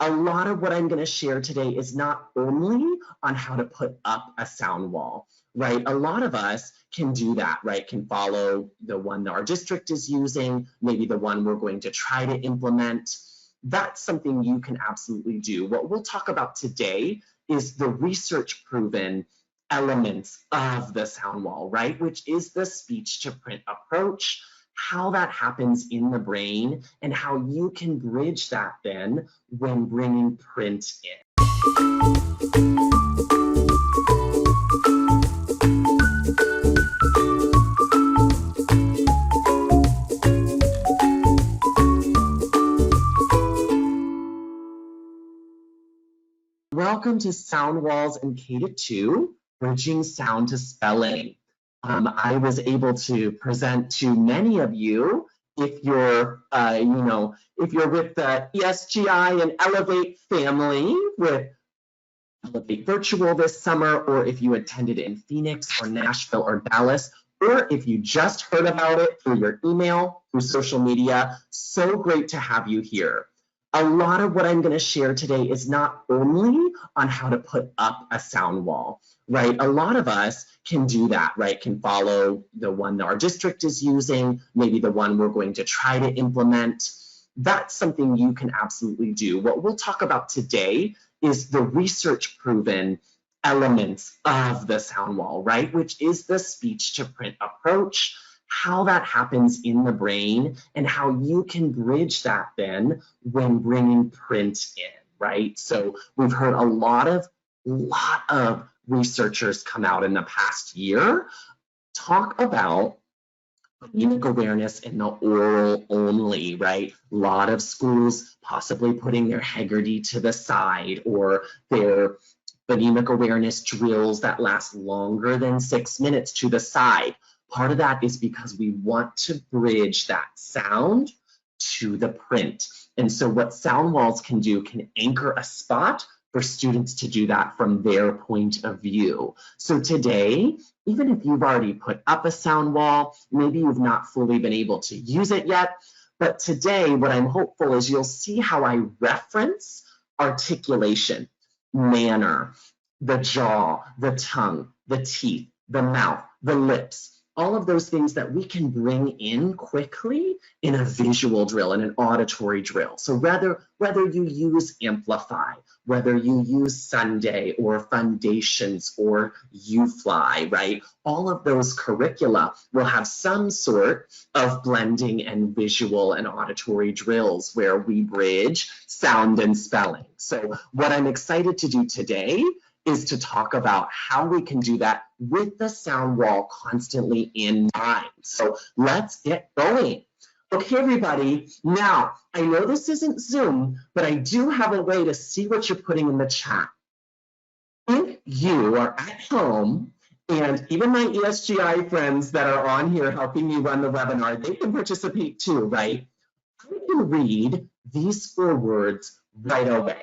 A lot of what I'm going to share today is not only on how to put up a sound wall, right? A lot of us can do that, right? Can follow the one our district is using, maybe the one we're going to try to implement. That's something you can absolutely do. What we'll talk about today is the research proven elements of the sound wall, right? Which is the speech to print approach, how that happens in the brain, and how you can bridge that then when bringing print in. Welcome to Sound Walls in K-2, Bridging Sound to Spelling. I was able to present to many of you. If you're, if you're with the ESGI and Elevate family with Elevate Virtual this summer, or if you attended in Phoenix or Nashville or Dallas, or if you just heard about it through your email, through social media, so great to have you here. A lot of what I'm going to share today is not only on how to put up a sound wall, right? A lot of us can do that, right? Can follow the one our district is using, maybe the one we're going to try to implement. That's something you can absolutely do. What we'll talk about today is the research proven elements of the sound wall, right? Which is the speech to print approach, how that happens in the brain, and how you can bridge that then when bringing print in, right? So we've heard a lot of researchers come out in the past year talk about phonemic awareness in the oral only, right? A lot of schools possibly putting their Haggerty to the side, or their phonemic awareness drills that last longer than 6 minutes to the side. Part of that is because we want to bridge that sound to the print. And so what sound walls can do can anchor a spot for students to do that from their point of view. So today, even if you've already put up a sound wall, maybe you've not fully been able to use it yet, but today what I'm hopeful is you'll see how I reference articulation, manner, the jaw, the tongue, the teeth, the mouth, the lips, all of those things that we can bring in quickly in a visual drill, in an auditory drill. So whether you use Amplify, whether you use Sunday or Foundations or UFly, right? All of those curricula will have some sort of blending and visual and auditory drills where we bridge sound and spelling. So what I'm excited to do today is to talk about how we can do that with the sound wall constantly in mind. So let's get going. Okay, everybody. Now, I know this isn't Zoom, but I do have a way to see what you're putting in the chat. If you are at home, and even my ESGI friends that are on here helping me run the webinar, they can participate too, right? I can read these 4 words right away.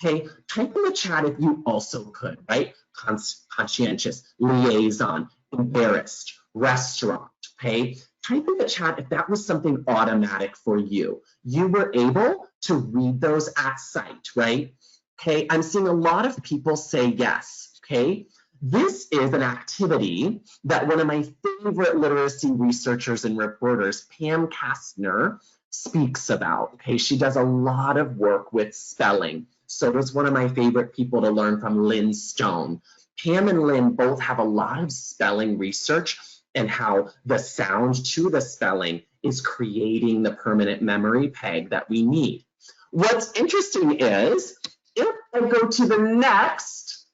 Okay, type in the chat if you also could, right? Conscientious, liaison, embarrassed, restaurant, okay? Type in the chat if that was something automatic for you. You were able to read those at sight, right? Okay, I'm seeing a lot of people say yes, okay? This is an activity that one of my favorite literacy researchers and reporters, Pam Kastner, speaks about, okay? She does a lot of work with spelling. So does one of my favorite people to learn from, Lynn Stone. Pam and Lynn both have a lot of spelling research and how the sound to the spelling is creating the permanent memory peg that we need. What's interesting is, if I go to the next,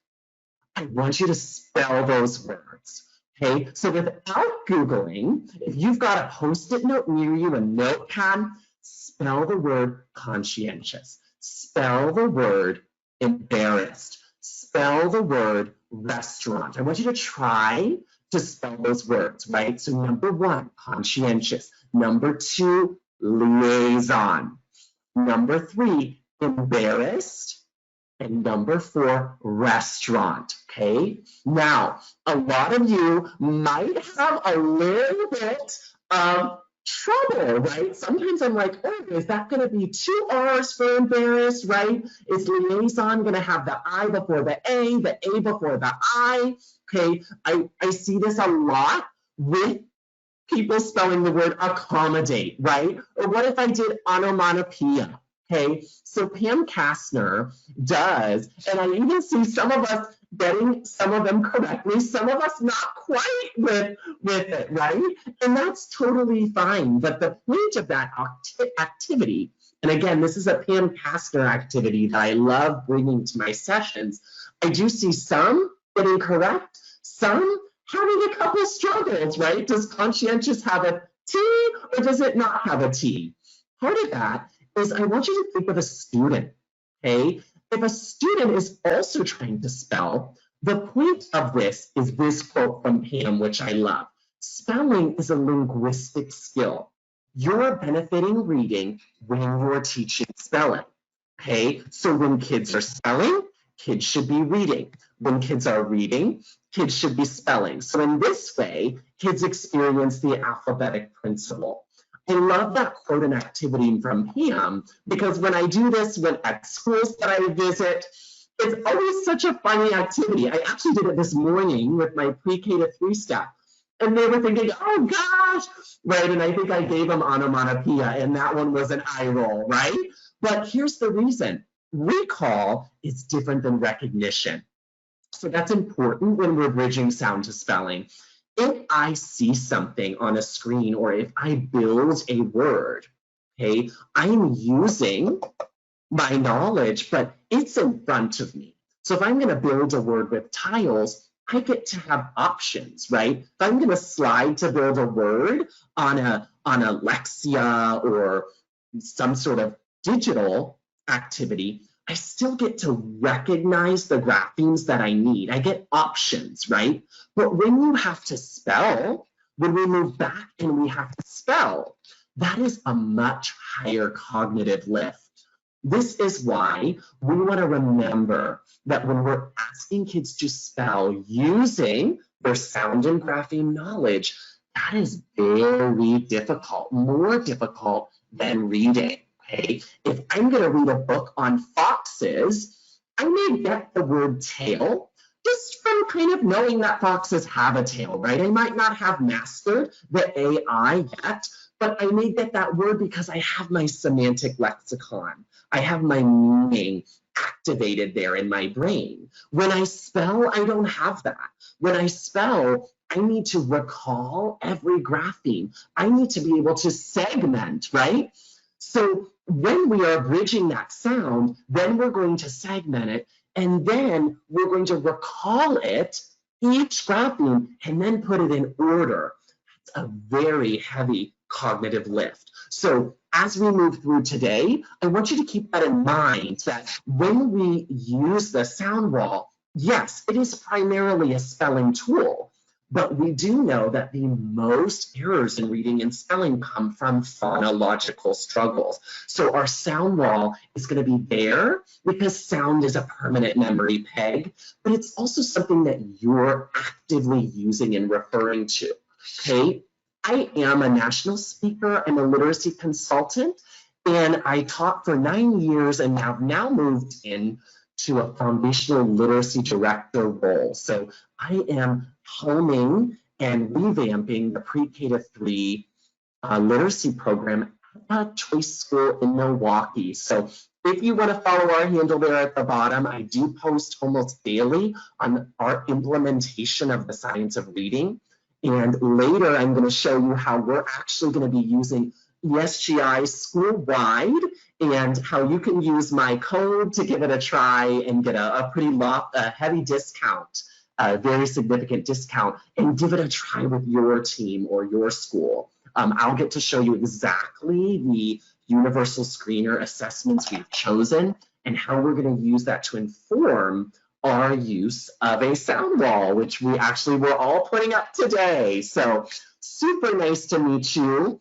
I want you to spell those words. Okay, so without Googling, if you've got a Post-it note near you, a notepad, spell the word conscientious. Spell the word embarrassed. Spell the word restaurant. I want you to try to spell those words, right? So number 1, conscientious. Number 2, liaison. Number 3, embarrassed. And number 4, restaurant, okay? Now, a lot of you might have a little bit of trouble, right? Sometimes I'm like, oh, is that going to be 2 R's for embarrassed, right? Is liaison going to have the I before the A before the I? Okay, I see this a lot with people spelling the word accommodate, right? Or what if I did onomatopoeia? Okay, so Pam Kastner does, and I even see some of us getting some of them correctly, some of us not quite with it, right? And that's totally fine. But the point of that activity, and again, this is a Pam Kastner activity that I love bringing to my sessions. I do see some getting correct, some having a couple struggles, right? Does conscientious have a T or does it not have a T? Part of that is I want you to think of a student, okay? If a student is also trying to spell, the point of this is this quote from Pam, which I love. Spelling is a linguistic skill. You're benefiting reading when you're teaching spelling, okay? So when kids are spelling, kids should be reading. When kids are reading, kids should be spelling. So in this way, kids experience the alphabetic principle. I love that quote and activity from Pam because when I do this at schools that I visit, it's always such a funny activity. I actually did it this morning with my pre-K to 3 staff. And they were thinking, oh gosh, right? And I think I gave them onomatopoeia and that one was an eye roll, right? But here's the reason. Recall is different than recognition. So that's important when we're bridging sound to spelling. If I see something on a screen or if I build a word, okay, I'm using my knowledge, but it's in front of me. So if I'm going to build a word with tiles, I get to have options, right? If I'm going to slide to build a word on a Lexia or some sort of digital activity, I still get to recognize the graphemes that I need. I get options, right? But when you have to spell, when we move back and we have to spell, that is a much higher cognitive lift. This is why we want to remember that when we're asking kids to spell using their sound and grapheme knowledge, that is very difficult, more difficult than reading. Okay, if I'm going to read a book on foxes, I may get the word tail just from kind of knowing that foxes have a tail, right? I might not have mastered the AI yet, but I may get that word because I have my semantic lexicon. I have my meaning activated there in my brain. When I spell, I don't have that. When I spell, I need to recall every grapheme. I need to be able to segment, right? So when we are bridging that sound, then we're going to segment it, and then we're going to recall it, each grapheme, and then put it in order. That's a very heavy cognitive lift. So as we move through today, I want you to keep that in mind, that when we use the sound wall, yes, it is primarily a spelling tool, but we do know that the most errors in reading and spelling come from phonological struggles. So our sound wall is going to be there because sound is a permanent memory peg, but it's also something that you're actively using and referring to, okay? I am a national speaker and a literacy consultant, and I taught for 9 years and have now moved into a foundational literacy director role. So I am honing and revamping the pre-K to 3 literacy program at a choice school in Milwaukee. So if you want to follow our handle there at the bottom, I do post almost daily on our implementation of the science of reading. And later, I'm going to show you how we're actually going to be using ESGI school-wide and how you can use my code to give it a try and get a pretty heavy discount, a very significant discount, and give it a try with your team or your school. I'll get to show you exactly the universal screener assessments we've chosen and how we're going to use that to inform our use of a sound wall, which we actually were all putting up today. So super nice to meet you.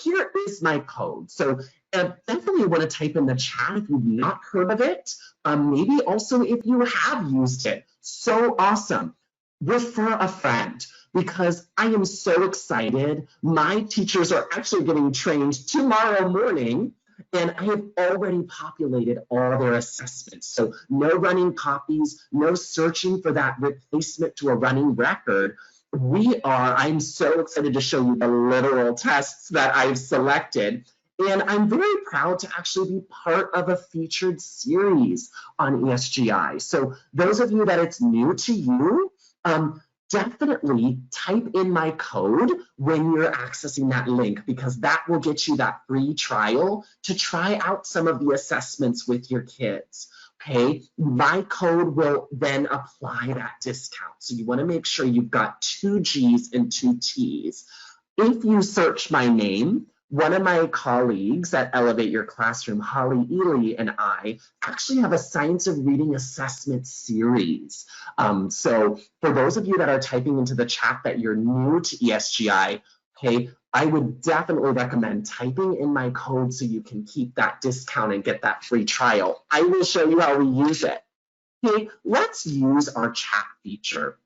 Here is my code. So definitely want to type in the chat if you've not heard of it. Maybe also if you have used it. So awesome. Refer a friend. because I am so excited. My teachers are actually getting trained tomorrow morning, and I have already populated all their assessments. So no running copies, no searching for that replacement to a running record. I'm so excited to show you the literal tests that I've selected. And I'm very proud to actually be part of a featured series on ESGI. So those of you that it's new to you, definitely type in my code when you're accessing that link, because that will get you that free trial to try out some of the assessments with your kids. Okay, my code will then apply that discount. So you want to make sure you've got 2 G's and 2 T's. If you search my name, one of my colleagues at Elevate Your Classroom, Holly Ely, and I actually have a Science of Reading assessment series. So for those of you that are typing into the chat that you're new to ESGI, okay, I would definitely recommend typing in my code so you can keep that discount and get that free trial. I will show you how we use it. Okay, let's use our chat feature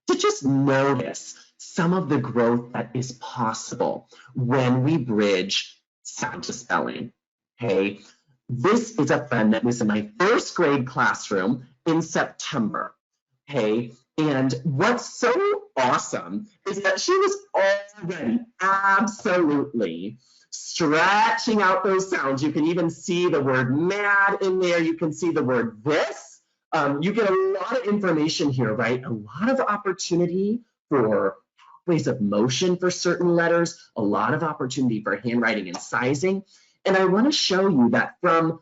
to just notice some of the growth that is possible when we bridge sound to spelling. Okay, this is a friend that was in my 1st grade classroom in September. Okay, and what's so awesome is that she was already absolutely stretching out those sounds. You can even see the word mad in there. You can see the word this. You get a lot of information here, right? A lot of opportunity for ways of motion for certain letters, a lot of opportunity for handwriting and sizing. And I want to show you that from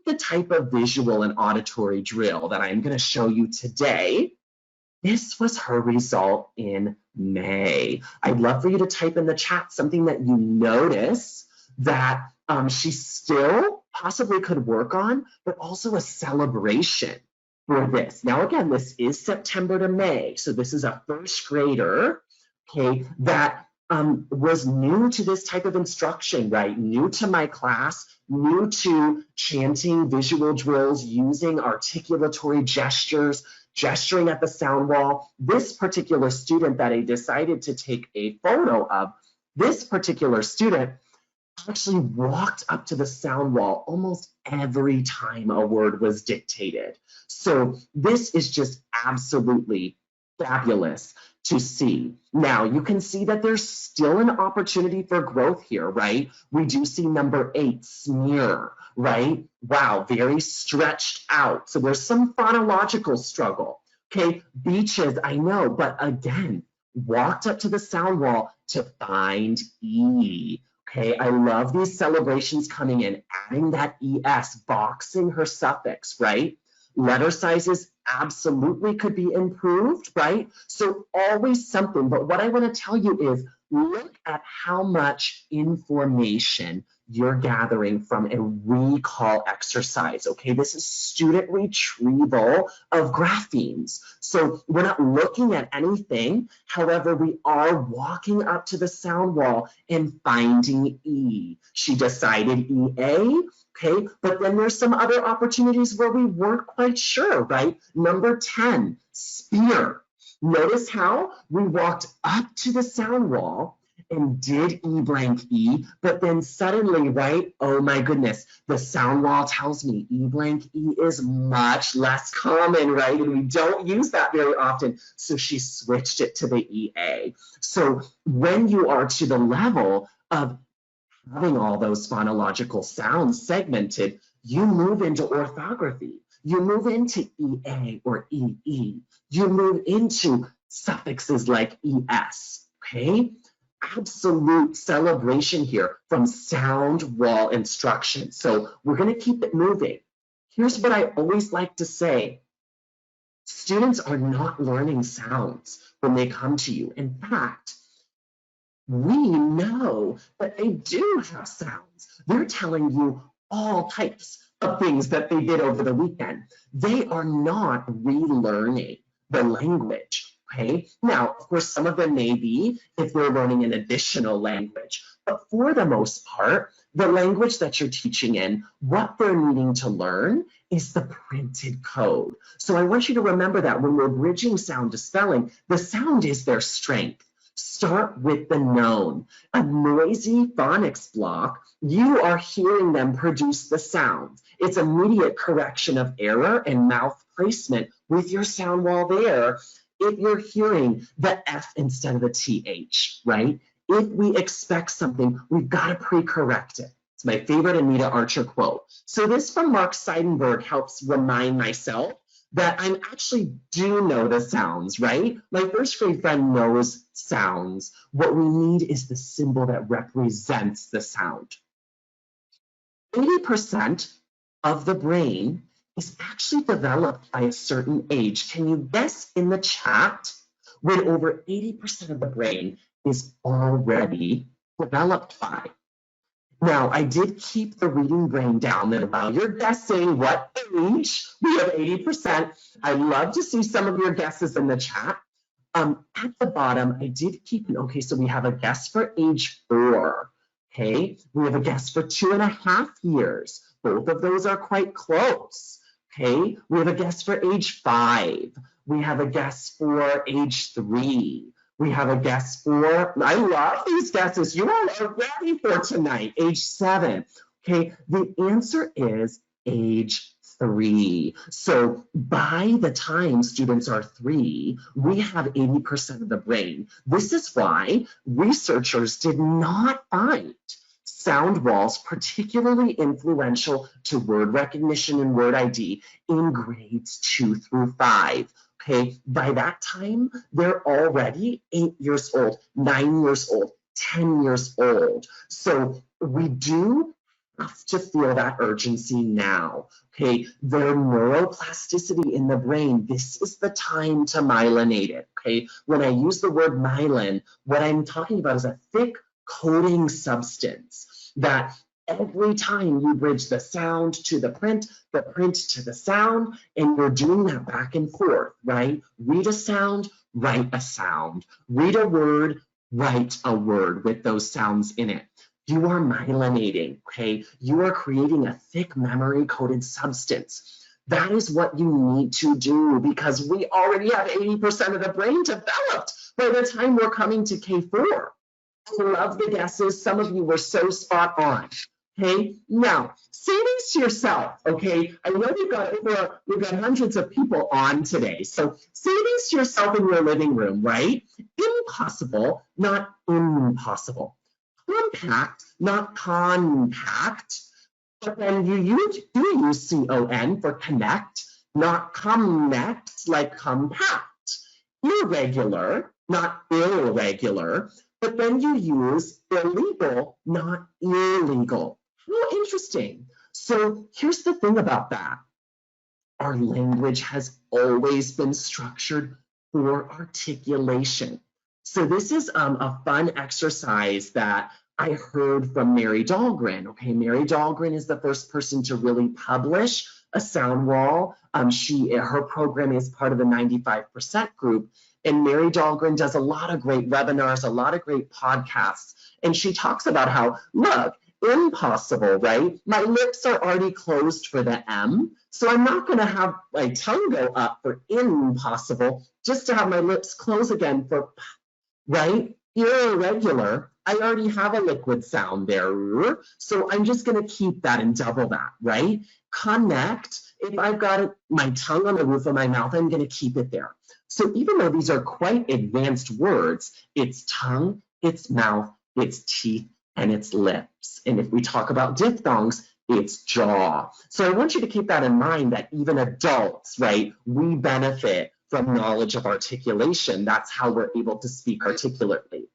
the type of visual and auditory drill that I'm going to show you today, this was her result in May. I'd love for you to type in the chat something that you notice that she still possibly could work on, but also a celebration for this. Now, again, this is September to May. So this is a 1st grader, okay, that was new to this type of instruction, right? New to my class, new to chanting visual drills, using articulatory gestures, gesturing at the sound wall. This particular student that I decided to take a photo of, this particular student actually walked up to the sound wall almost every time a word was dictated. So this is just absolutely fabulous to see. Now, you can see that there's still an opportunity for growth here, right? We do see number 8, smear, right? Wow, very stretched out. So there's some phonological struggle. Okay, beaches, I know, but again, walked up to the sound wall to find E. Okay, I love these celebrations coming in, adding that ES, boxing her suffix, right? Letter sizes absolutely could be improved, right? So always something, but what I want to tell you is look at how much information you're gathering from a recall exercise, okay? This is student retrieval of graphemes. So we're not looking at anything, however, we are walking up to the sound wall and finding E. She decided EA, okay? But then there's some other opportunities where we weren't quite sure, right? Number 10, spear. Notice how we walked up to the sound wall and did E blank E, but then suddenly, right, oh my goodness, the sound wall tells me E blank E is much less common, right? And we don't use that very often. So she switched it to the EA. So when you are to the level of having all those phonological sounds segmented, you move into orthography. You move into EA or EE. You move into suffixes like ES, okay? Absolute celebration here from sound wall instruction. So we're going to keep it moving. Here's what I always like to say. Students are not learning sounds when they come to you. In fact, we know that they do have sounds. They're telling you all types of things that they did over the weekend. They are not relearning the language. Okay, now, of course, some of them may be if they're learning an additional language, but for the most part, the language that you're teaching in, what they're needing to learn is the printed code. So I want you to remember that when we're bridging sound to spelling, the sound is their strength. Start with the known. A noisy phonics block, you are hearing them produce the sound. It's immediate correction of error and mouth placement with your sound wall there. If you're hearing the F instead of the TH, right? If we expect something, we've got to pre-correct it. It's my favorite Anita Archer quote. So this from Mark Seidenberg helps remind myself that I actually do know the sounds, right? My first grade friend knows sounds. What we need is the symbol that represents the sound. 80% of the brain is actually developed by a certain age. Can you guess in the chat when over 80% of the brain is already developed by? Now, I did keep the reading brain down there while you're guessing what age. We have 80%. I'd love to see some of your guesses in the chat. At the bottom, I did keep an, okay, so we have a guess for age 4. Okay, we have a guess for 2.5 years. Both of those are quite close. Okay, we have a guess for age 5. We have a guess for age 3. We have a guess for, I love these guesses. You all are ready for tonight, age 7. Okay, the answer is age 3. So by the time students are 3, we have 80% of the brain. This is why researchers did not find sound walls particularly influential to word recognition and word ID in grades 2 through 5. Okay, by that time, they're already 8 years old, 9 years old, 10 years old. So we do have to feel that urgency now. Okay, their neuroplasticity in the brain, this is the time to myelinate it. Okay, when I use the word myelin, what I'm talking about is a thick coating substance that every time you bridge the sound to the print to the sound, and you're doing that back and forth, right? Read a sound, write a sound. Read a word, write a word with those sounds in it. You are myelinating, okay? You are creating a thick memory-coated substance. That is what you need to do because we already have 80% of the brain developed by the time we're coming to K4. I love the guesses. Some of you were so spot on. Okay, now say this to yourself. Okay, I know we've got hundreds of people on today. So say this to yourself in your living room, right? Impossible, not impossible. Compact, not compact. But then you use CON for connect, not connect like compact. Irregular, not irregular. But then you use illegal, not illegal. How interesting. So here's the thing about that. Our language has always been structured for articulation. So this is a fun exercise that I heard from Mary Dahlgren. Okay, Mary Dahlgren is the first person to really publish a sound wall. Her program is part of the 95% group. And Mary Dahlgren does a lot of great webinars, a lot of great podcasts. And she talks about how, look, impossible, right? My lips are already closed for the M. So I'm not going to have my tongue go up for impossible, just to have my lips close again for P, right? Irregular, I already have a liquid sound there. So I'm just going to keep that and double that, right? Connect, if I've got my tongue on the roof of my mouth, I'm going to keep it there. So even though these are quite advanced words, it's tongue, it's mouth, it's teeth, and it's lips. And if we talk about diphthongs, it's jaw. So I want you to keep that in mind that even adults, right, we benefit from knowledge of articulation. That's how we're able to speak articulately.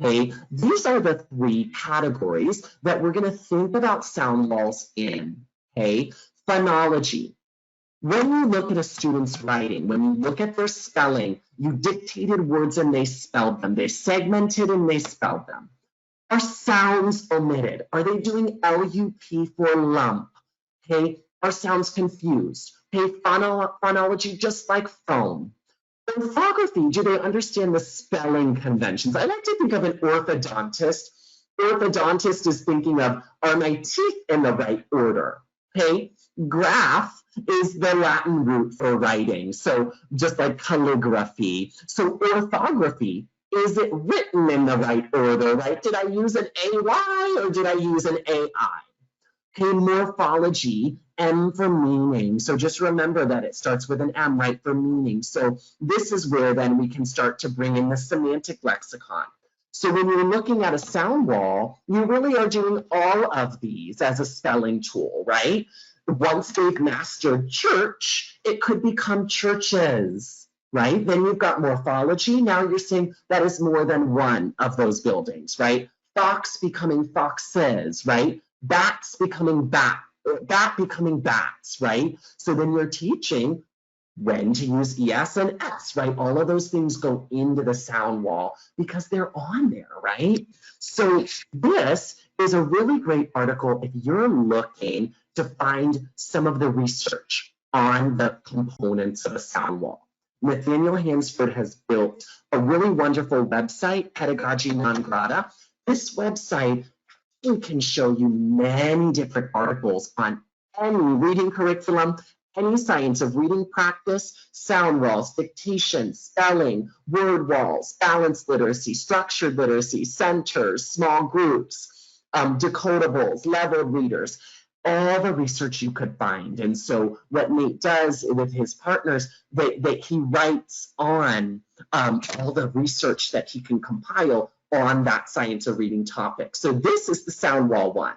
Okay, these are the 3 categories that we're going to think about sound walls in. Okay, phonology. When you look at a student's writing, when you look at their spelling, you dictated words and they spelled them. They segmented and they spelled them. Are sounds omitted? Are they doing LUP for lump? Okay, are sounds confused? Okay, phonology just like phone. Orthography, do they understand the spelling conventions? I like to think of an orthodontist. Orthodontist is thinking of, are my teeth in the right order? Okay, graph is the Latin root for writing, so just like calligraphy. So orthography, is it written in the right order, right? Did I use an AY or did I use an AI? Okay, morphology, M for meaning. So just remember that it starts with an M, right, for meaning. So this is where then we can start to bring in the semantic lexicon. So when you're looking at a sound wall, you really are doing all of these as a spelling tool, right? Once they've mastered church, it could become churches, right? Then you've got morphology. Now you're saying that is more than one of those buildings, right? Fox becoming foxes, right? Bats becoming bat becoming bats, right? So then you're teaching when to use ES and S, right? All of those things go into the sound wall because they're on there, right? So this is a really great article if you're looking to find some of the research on the components of a sound wall. Nathaniel Hansford has built a really wonderful website, Pedagogy Non Grata. This website can show you many different articles on any reading curriculum, any science of reading practice, sound walls, dictation, spelling, word walls, balanced literacy, structured literacy, centers, small groups, decodables, leveled readers, all the research you could find. And so what Nate does with his partners, that he writes on all the research that he can compile on that science of reading topic. So this is the sound wall one.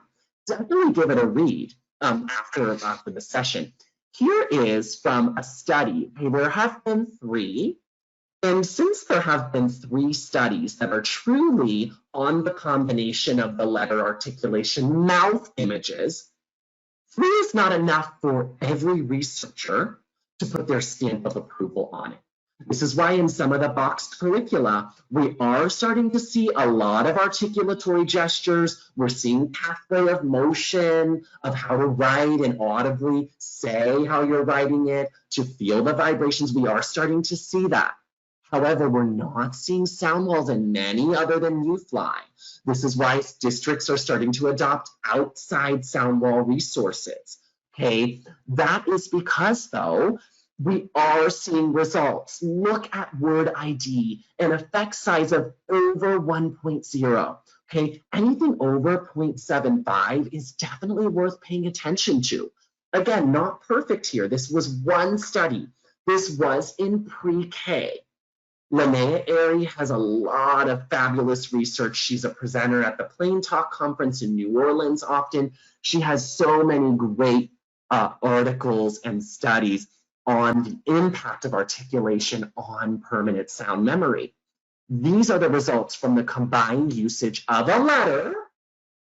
Definitely give it a read after the session. Here is from a study. Okay, there have been 3. And since there have been 3 studies that are truly on the combination of the letter articulation mouth images, 3 is not enough for every researcher to put their stamp of approval on it. This is why in some of the boxed curricula, we are starting to see a lot of articulatory gestures. We're seeing pathway of motion of how to write and audibly say how you're writing it, to feel the vibrations. We are starting to see that. However, we're not seeing sound walls in many other than UFly. This is why districts are starting to adopt outside sound wall resources. Okay, that is because though, we are seeing results. Look at word ID, an effect size of over 1.0. Okay, anything over 0.75 is definitely worth paying attention to. Again, not perfect here. This was one study. This was in pre-K. Linnea Airy has a lot of fabulous research. She's a presenter at the Plain Talk Conference in New Orleans often. She has so many great articles and studies on the impact of articulation on permanent sound memory. These are the results from the combined usage of a letter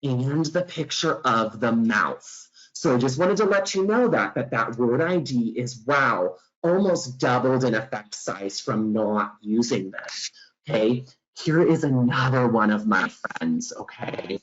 and the picture of the mouth. So I just wanted to let you know that word ID is, wow, almost doubled in effect size from not using them. Okay, here is another one of my friends. Okay,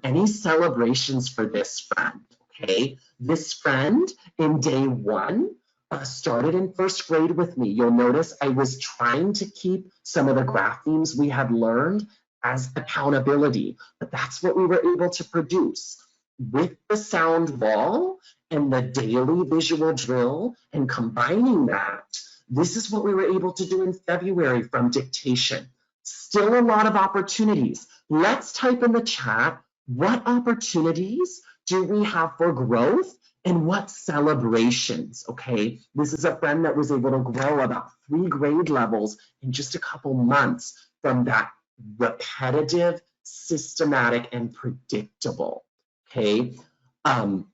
any celebrations for this friend? Okay, this friend in day 1 started in 1st grade with me. You'll notice I was trying to keep some of the graphemes we had learned as accountability, but that's what we were able to produce. With the sound wall and the daily visual drill and combining that, this is what we were able to do in February from dictation. Still a lot of opportunities. Let's type in the chat, what opportunities do we have for growth and what celebrations, okay? This is a friend that was able to grow about 3 grade levels in just a couple months from that repetitive, systematic, and predictable, okay? Oh,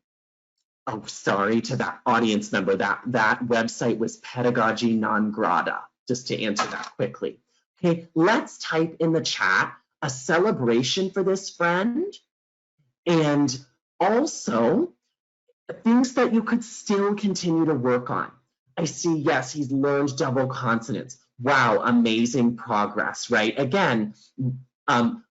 sorry to that audience member, that website was Pedagogy Non Grata, just to answer that quickly. Okay, let's type in the chat a celebration for this friend, and also things that you could still continue to work on. I see, yes, he's learned double consonants. Wow, amazing progress, right? Again,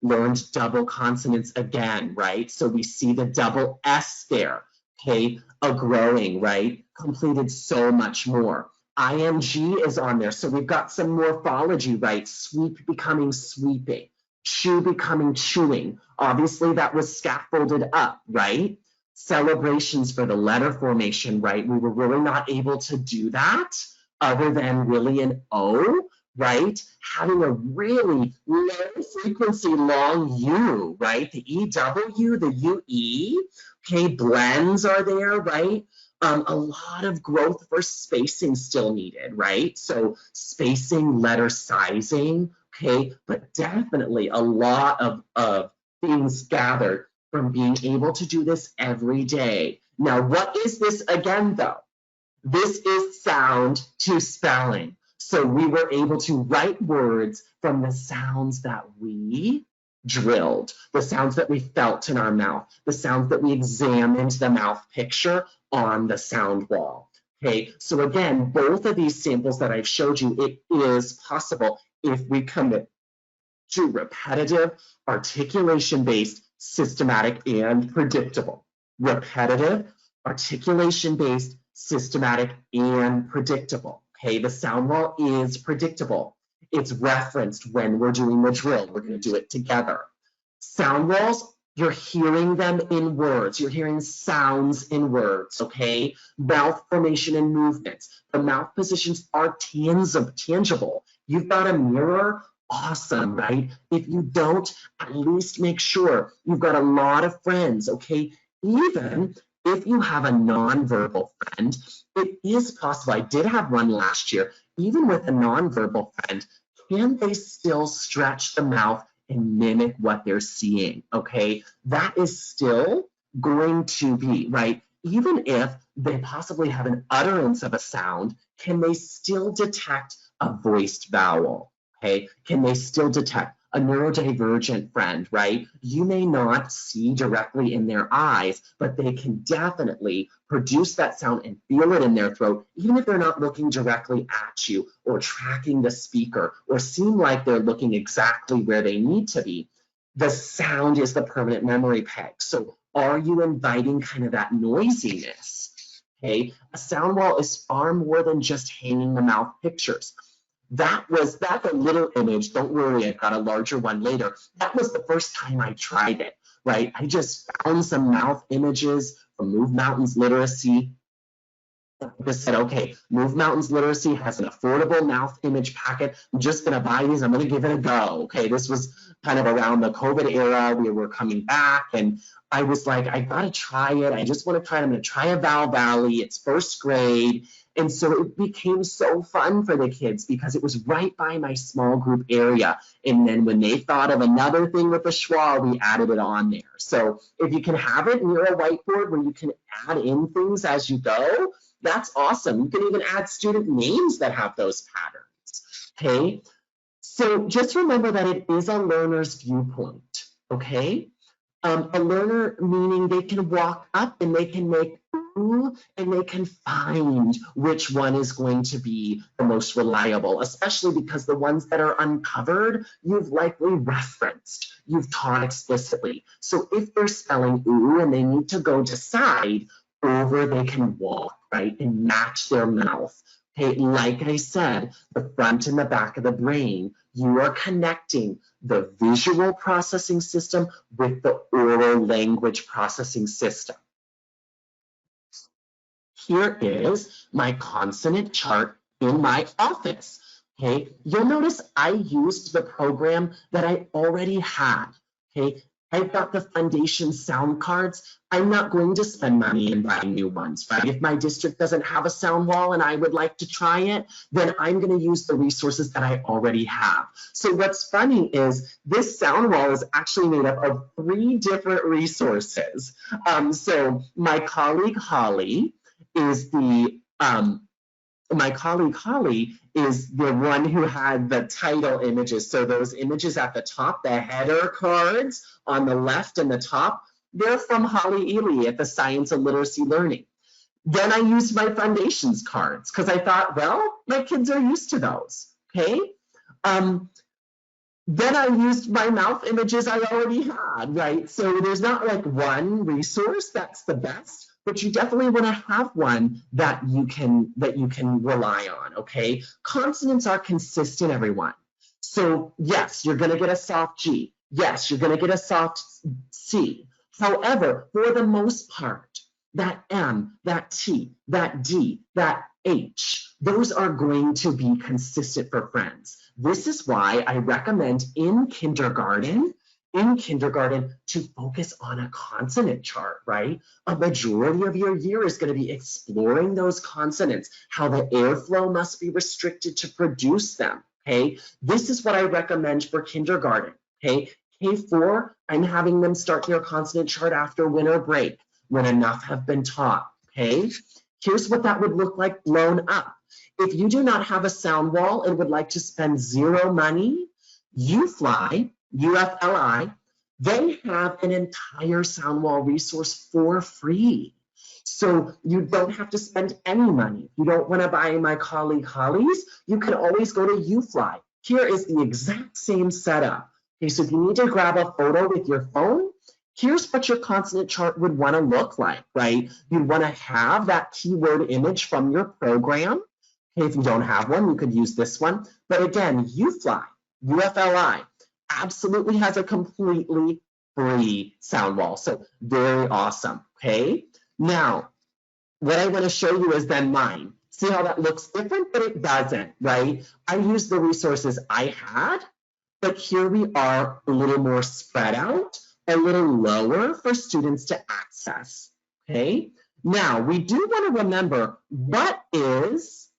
learned double consonants again, right? So we see the double S there, okay? A growing, right? Completed so much more. ING is on there. So we've got some morphology, right? Sweep becoming sweeping, chew becoming chewing. Obviously that was scaffolded up, right? Celebrations for the letter formation, right? We were really not able to do that other than really an O, right? Having a really low frequency long U, right? The EW, the UE, okay, blends are there, right? A lot of growth for spacing still needed, right? So spacing, letter sizing, okay, but definitely a lot of things gathered from being able to do this every day. Now, what is this again, though? This is sound to spelling. So we were able to write words from the sounds that we drilled, the sounds that we felt in our mouth, the sounds that we examined the mouth picture on the sound wall. Okay, so again, both of these samples that I've showed you, it is possible if we commit to repetitive, articulation-based, systematic, and predictable. Repetitive, articulation-based, systematic, and predictable. Okay, the sound wall is predictable. It's referenced when we're doing the drill. We're going to do it together. Sound walls, you're hearing them in words. You're hearing sounds in words, okay? Mouth formation and movements. The mouth positions are tangible. You've got a mirror, awesome, right? If you don't, at least make sure you've got a lot of friends, okay? Even if you have a nonverbal friend, it is possible. I did have one last year. Even with a nonverbal friend, can they still stretch the mouth and mimic what they're seeing, okay? That is still going to be, right? Even if they possibly have an utterance of a sound, can they still detect a voiced vowel, okay? Can they still detect a neurodivergent friend, right? You may not see directly in their eyes, but they can definitely produce that sound and feel it in their throat, even if they're not looking directly at you or tracking the speaker or seem like they're looking exactly where they need to be. The sound is the permanent memory peg. So are you inviting kind of that noisiness? Okay, a sound wall is far more than just hanging the mouth pictures. That's a little image. Don't worry, I've got a larger one later. That was the first time I tried it, right? I just found some mouth images from Move Mountains Literacy. I just said, okay, Move Mountains Literacy has an affordable mouth image packet. I'm just going to buy these. I'm going to give it a go. Okay, this was kind of around the COVID era. We were coming back, and I was like, I got to try it. I just want to try it. I'm going to try a Val Valley. It's first grade. And so it became so fun for the kids because it was right by my small group area. And then when they thought of another thing with the schwa, we added it on there. So if you can have it near a whiteboard where you can add in things as you go, that's awesome. You can even add student names that have those patterns, okay? So just remember that it is a learner's viewpoint, okay? A learner meaning they can walk up and they can make and they can find which one is going to be the most reliable, especially because the ones that are uncovered, you've likely referenced, you've taught explicitly. So if they're spelling ooh and they need to go decide, over they can walk, right, and match their mouth. Okay, like I said, the front and the back of the brain, you are connecting the visual processing system with the oral language processing system. Here is my consonant chart in my office. Okay, you'll notice I used the program that I already had. Okay, I've got the foundation sound cards. I'm not going to spend money and buy new ones, right? If my district doesn't have a sound wall and I would like to try it, then I'm going to use the resources that I already have. So what's funny is this sound wall is actually made up of 3 different resources. So my colleague Holly is the one who had the title images. So those images at the top, the header cards on the left and the top, they're from Holly Ely at the Science of Literacy Learning. Then I used my foundations cards because I thought, well, my kids are used to those, okay? Then I used my mouth images I already had, right? So there's not like one resource that's the best. but you definitely want to have one that you can rely on, okay? Consonants are consistent, everyone. So yes, you're going to get a soft G. Yes, you're going to get a soft C. However, for the most part, that M, that T, that D, that H, those are going to be consistent for friends. This is why I recommend in kindergarten to focus on a consonant chart, right? A majority of your year is going to be exploring those consonants, how the airflow must be restricted to produce them, okay? This is what I recommend for kindergarten, okay? K4, I'm having them start their consonant chart after winter break when enough have been taught, okay? Here's what that would look like blown up. If you do not have a sound wall and would like to spend zero money, UFLI, UFLI, they have an entire sound wall resource for free. So you don't have to spend any money. If you don't want to buy my colleague Holly's, you can always go to UFLI. Here is the exact same setup. Okay, so if you need to grab a photo with your phone, here's what your consonant chart would want to look like, right? You'd want to have that keyword image from your program. Okay, if you don't have one, you could use this one. But again, UFLI, UFLI, absolutely has a completely free sound wall. So very awesome, okay? Now, what I want to show you is then mine. See how that looks different, but it doesn't, right? I used the resources I had, but here we are a little more spread out, a little lower for students to access, okay? Now, we do want to remember what is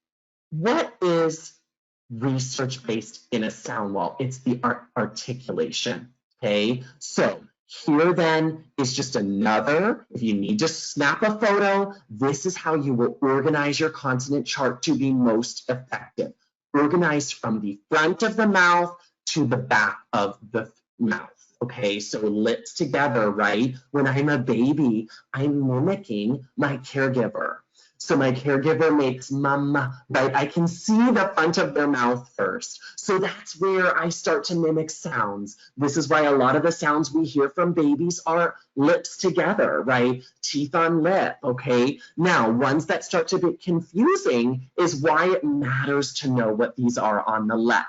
research-based in a sound wall? It's the articulation, okay? So here then is just another, if you need to snap a photo, this is how you will organize your consonant chart to be most effective. Organized from the front of the mouth to the back of the mouth. Okay, so lips together, right? When I'm a baby, I'm mimicking my caregiver. So my caregiver makes mama, right? I can see the front of their mouth first. So that's where I start to mimic sounds. This is why a lot of the sounds we hear from babies are lips together, right? Teeth on lip, okay? Now, ones that start to get confusing is why it matters to know what these are on the left.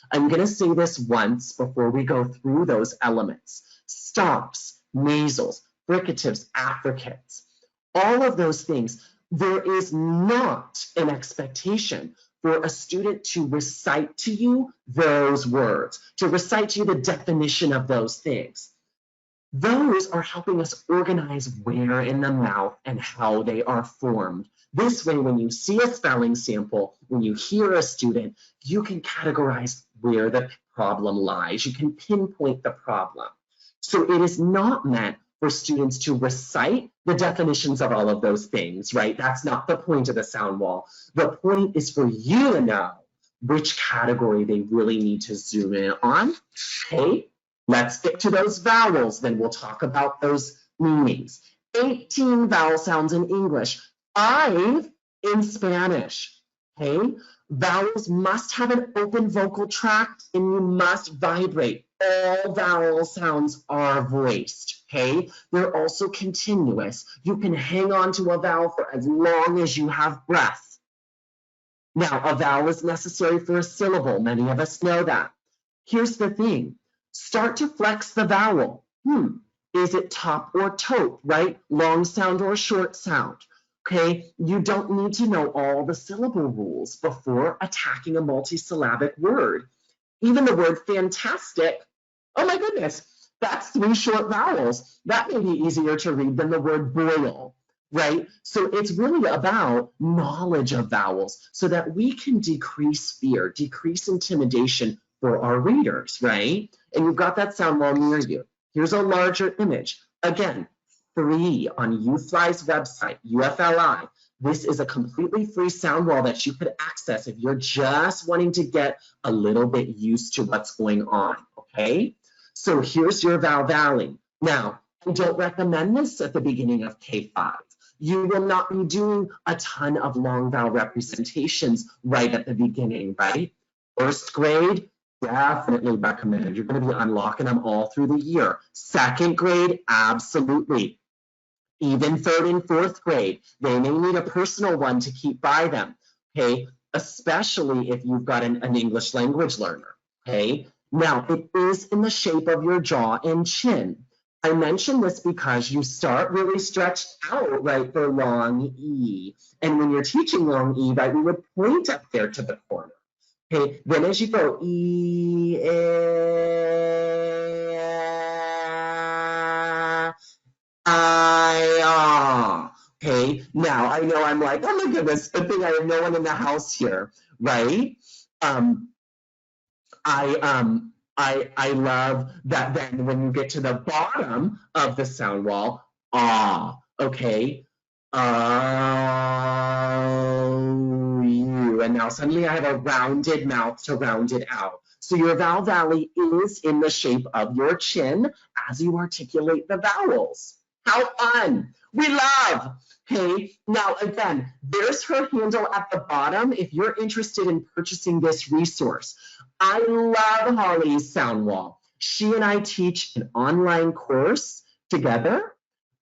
I'm going to say this once before we go through those elements. Stops, nasals, fricatives, affricates, all of those things. There is not an expectation for a student to recite to you those words, to recite to you the definition of those things. Those are helping us organize where in the mouth and how they are formed. This way, when you see a spelling sample, when you hear a student, you can categorize where the problem lies. You can pinpoint the problem. So it is not meant for students to recite the definitions of all of those things, right? That's not the point of the sound wall. The point is for you to know which category they really need to zoom in on. Okay, let's get to those vowels, then we'll talk about those meanings. 18 vowel sounds in English, 5 in Spanish, okay? Vowels must have an open vocal tract and you must vibrate. All vowel sounds are voiced, okay? They're also continuous. You can hang on to a vowel for as long as you have breath. Now, a vowel is necessary for a syllable. Many of us know that. Here's the thing. Start to flex the vowel. Is it top or tope, right? Long sound or short sound? Okay, you don't need to know all the syllable rules before attacking a multisyllabic word. Even the word fantastic, oh my goodness, that's 3 short vowels. That may be easier to read than the word boil, right? So it's really about knowledge of vowels so that we can decrease fear, decrease intimidation for our readers, right? And you've got that sound wall near you. Here's a larger image. Again, free on UFLI's website, UFLI. This is a completely free sound wall that you could access if you're just wanting to get a little bit used to what's going on, okay? So here's your vowelling. Now, I don't recommend this at the beginning of K5. You will not be doing a ton of long vowel representations right at the beginning, right? First grade, definitely recommended. You're going to be unlocking them all through the year. Second grade, absolutely. Even 3rd and 4th grade, they may need a personal one to keep by them, okay? Especially if you've got an English language learner, okay? Now, it is in the shape of your jaw and chin. I mention this because you start really stretched out, right, for long E. And when you're teaching long E, right, we would point up there to the corner. Okay, then as you go, E, I, okay, now I know I'm like, oh my goodness, good thing I have no one in the house here, right? I love that then when you get to the bottom of the sound wall, ah, okay, you, and now suddenly I have a rounded mouth to round it out. So your vowel valley is in the shape of your chin as you articulate the vowels. How fun! We love! Okay, now again, there's her handle at the bottom if you're interested in purchasing this resource. I love Holly's sound wall. She and I teach an online course together.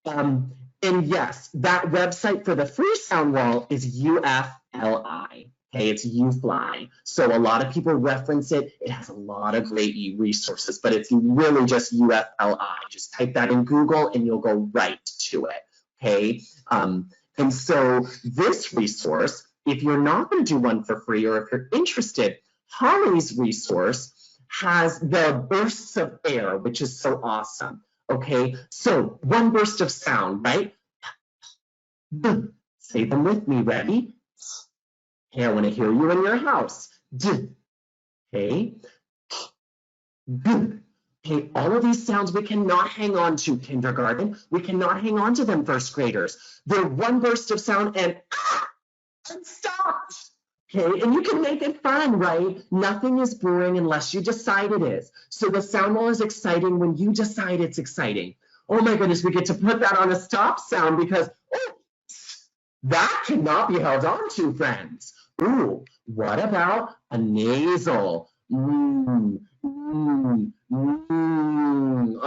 And yes, that website for the free sound wall is UFLI. Okay, it's UFly. So a lot of people reference it. It has a lot of great resources, but it's really just UFLI. Just type that in Google and you'll go right to it. Okay, and so this resource, if you're not going to do one for free or if you're interested, Holly's resource has the bursts of air, which is so awesome. Okay, so one burst of sound, right? Say them with me, ready? Okay, I want to hear you in your house. Okay. Okay, all of these sounds we cannot hang on to, kindergarten. We cannot hang on to them, first graders. They're one burst of sound and stop. Okay, and you can make it fun, right? Nothing is boring unless you decide it is. So the sound wall is exciting when you decide it's exciting. Oh my goodness, we get to put that on a stop sound because that cannot be held on to, friends. Ooh, what about a nasal?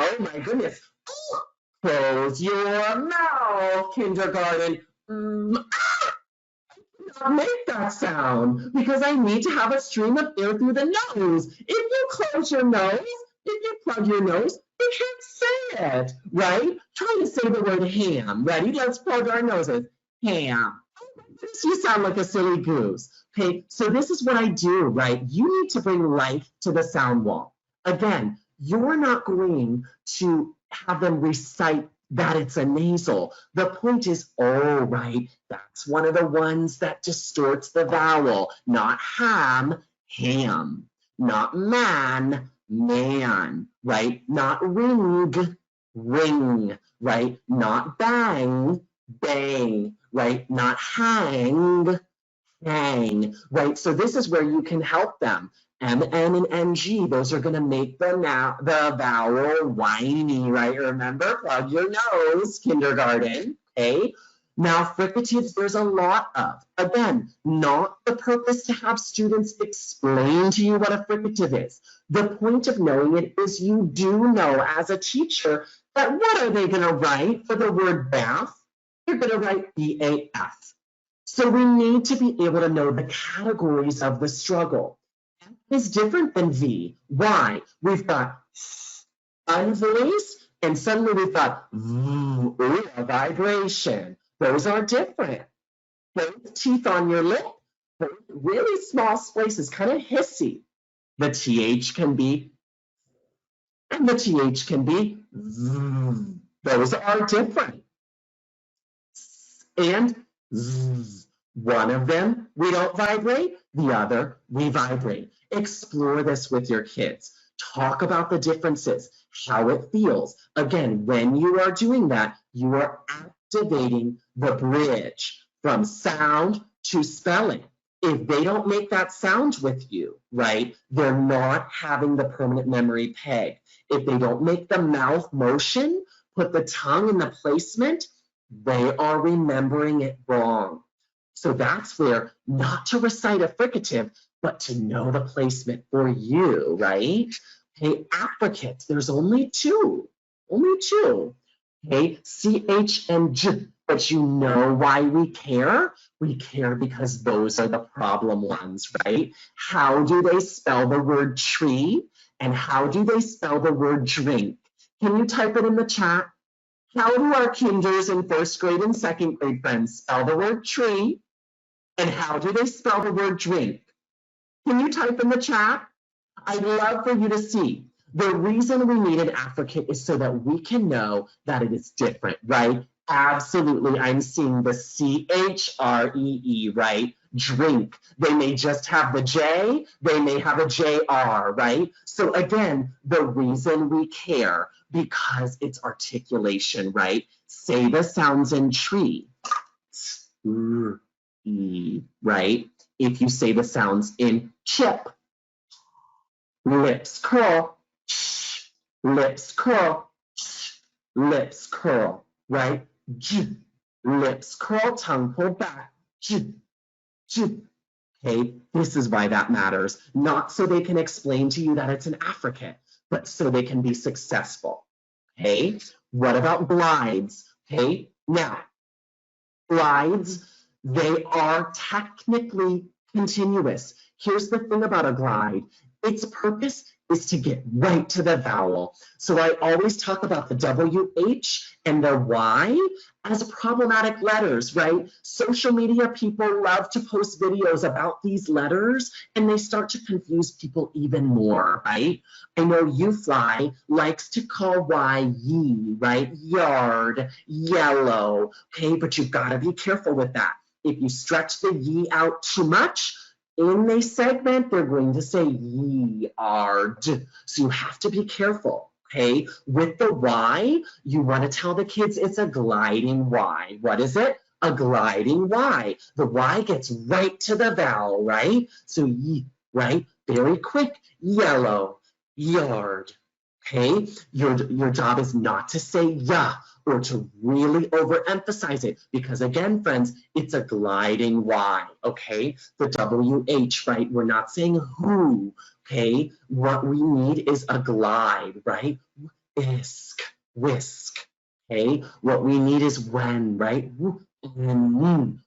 Oh my goodness. Close your mouth, kindergarten. I'll make that sound because I need to have a stream of air through the nose. If you close your nose, if you plug your nose, you can't say it, right? Try to say the word ham. Ready? Let's plug our noses. Ham. You sound like a silly goose. Okay, so this is what I do, right? You need to bring life to the sound wall. Again, you're not going to have them recite that it's a nasal. The point is, oh, right, that's one of the ones that distorts the vowel. Not ham, ham. Not man, man, right? Not ring, ring, right? Not bang, bang, right? Not hang, hang, right? So this is where you can help them. M, N, and NG, those are going to make the vowel whiny, right? Remember, plug your nose, kindergarten, okay? Now, fricatives, there's a lot of. Again, not the purpose to have students explain to you what a fricative is. The point of knowing it is you do know as a teacher that what are they going to write for the word bath? They're going to write B-A-F. So we need to be able to know the categories of the struggle. F is different than V. Why? We've got unvoice, and suddenly we've got a vibration. Those are different. Both teeth on your lip, both really small spaces, kind of hissy. The TH can be, and the TH can be. Those are different. And one of them we don't vibrate, the other we vibrate. Explore this with your kids. Talk about the differences, how it feels. Again, when you are doing that, you are activating the bridge from sound to spelling. If they don't make that sound with you, right, they're not having the permanent memory peg. If they don't make the mouth motion, put the tongue in the placement, they are remembering it wrong. So that's where not to recite a fricative, but to know the placement for you, right? Okay, affricates, there's only two. Okay, CH and J, but you know why we care? We care because those are the problem ones, right? How do they spell the word tree? And how do they spell the word drink? Can you type it in the chat? How do our kinders in first grade and second grade friends spell the word tree? And how do they spell the word drink? Can you type in the chat? I'd love for you to see. The reason we need an affricate is so that we can know that it is different, right? Absolutely, I'm seeing the CHREE, right? Drink. They may just have the J, they may have a JR, right? So again, the reason we care, because it's articulation, right? Say the sounds in tree, right? If you say the sounds in chip, lips curl, lips curl, lips curl, right? Lips curl, tongue pull back. Okay, this is why that matters. Not so they can explain to you that it's an affricate, but so they can be successful. Okay, what about glides? Okay, now, glides, they are technically continuous. Here's the thing about a glide. Its purpose is to get right to the vowel. So I always talk about the WH and the Y as problematic letters, right? Social media people love to post videos about these letters and they start to confuse people even more, right? I know YouFly likes to call Y ye, right? Yard, yellow, okay? But you've got to be careful with that. If you stretch the ye out too much, in a segment, they're going to say yard. So you have to be careful, okay? With the Y, you want to tell the kids it's a gliding Y. What is it? A gliding Y. The Y gets right to the vowel, right? So ye, right? Very quick, yellow, yard. Okay, your job is not to say ya or to really overemphasize it because again, friends, it's a gliding Y, okay? The WH, right? We're not saying who, okay? What we need is a glide, right? Whisk, whisk, okay? What we need is when, right? When,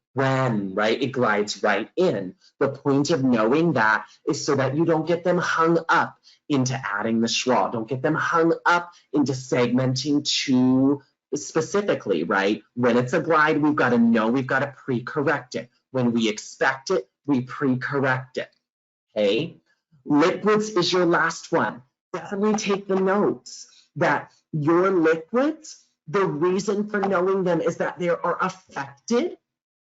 right? It glides right in. The point of knowing that is so that you don't get them hung up into adding the schwa. Don't get them hung up into segmenting too specifically, right? When it's a glide, we've got to know we've got to pre-correct it. When we expect it, we pre-correct it, okay? Liquids is your last one. Definitely take the notes that your liquids, the reason for knowing them is that they are affected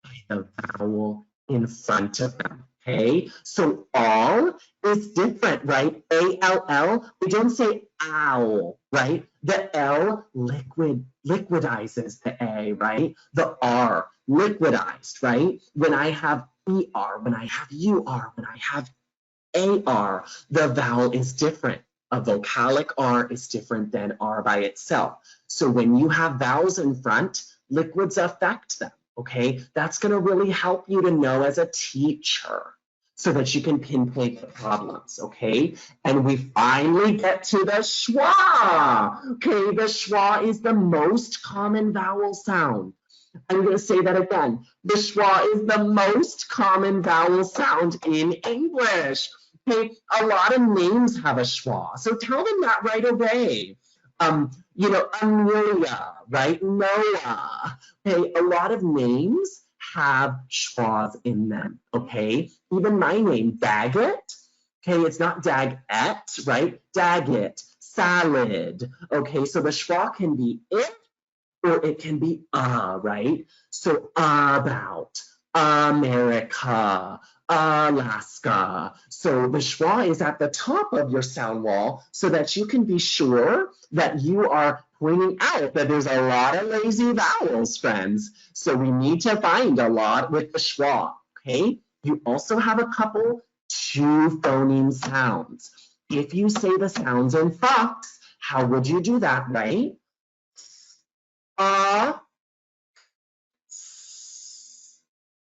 by the vowel in front of them. Okay, so all is different, right? A-L-L, we don't say owl, right? The L liquidizes the A, right? The R liquidized, right? When I have ER, when I have UR, when I have AR, the vowel is different. A vocalic R is different than R by itself. So when you have vowels in front, liquids affect them. Okay, that's going to really help you to know as a teacher so that you can pinpoint the problems, okay? And we finally get to the schwa. Okay, the schwa is the most common vowel sound. I'm going to say that again. The schwa is the most common vowel sound in English. Okay, a lot of names have a schwa, so tell them that right away. You know, Amelia, right? Noah. Okay, a lot of names have schwas in them, okay? Even my name, Daggett, okay, it's not Daggett, right? Daggett, salad, okay? So the schwa can be it or it can be right? So about, America, Alaska. So the schwa is at the top of your sound wall so that you can be sure that you are pointing out that there's a lot of lazy vowels, friends. So we need to find a lot with the schwa, okay? You also have a couple two phoneme sounds. If you say the sounds in fox, how would you do that, right?